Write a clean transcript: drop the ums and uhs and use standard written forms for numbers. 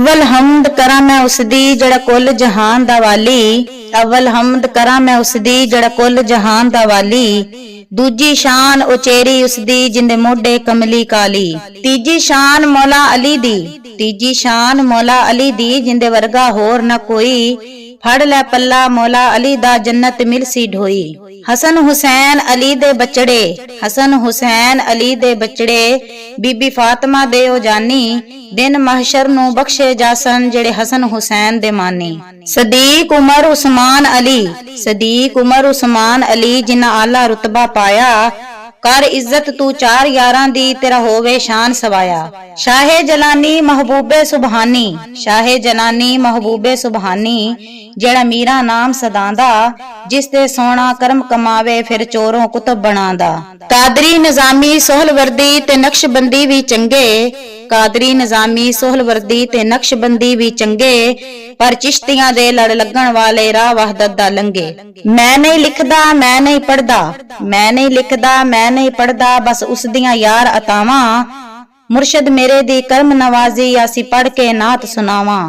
अव्वल हमद करा मैं उसदी जड़ा कुल जहान दा वाली। अव्वल हमद करा मैं उसदी जड़ा कुल जहान दा वाली। दूजी शान उचेरी उसदी जिंदे मोढे कमली काली। तीजी शान मौला अली दी। तीजी शान मौला अली दी जिंदे वर्गा होर न कोई। फड़ लै पल्ला मौला अली दा जन्नत मिलसी ढोई। हसन हुसैन अली दे बचड़े। हसन हुसैन अली दे बचड़े बीबी फातिमा दे ओ जानी। दिन महशर नू बख्शे जासन जेड़े हसन हुसैन दे मानी। सदीक उमर उस्मान अली। सदीक उमर उस्मान अली जिन्ना आला रुतबा पाया। कर इज्जत तू चार यारां दी तेरा होवे शान सवाया। शाहे जलानी महबूबे सुबहानी। शाहे जलानी महबूबे सुबहानी जेड़ा मीरा नाम सदांदा। जिस ते सोना कर्म कमावे फिर चोरों कुतब बनांदा। कादरी निजामी सोहलवर्दी ते नक्शबंदी भी चंगे। कादरी निजामी सोहलवर्दी ते नक्शबंदी भी चंगे। पर चिश्तियां दे लड़ लगन वाले राह वहदत दा लंघे। मैं नहीं लिखदा मैं नहीं पढ़दा। मैं नहीं लिखदा मैं नहीं पढ़दा बस उस दियां यार अतावां। मुर्शद मेरे दी कर्म नवाजी यासी पढ़ के नात सुनावां।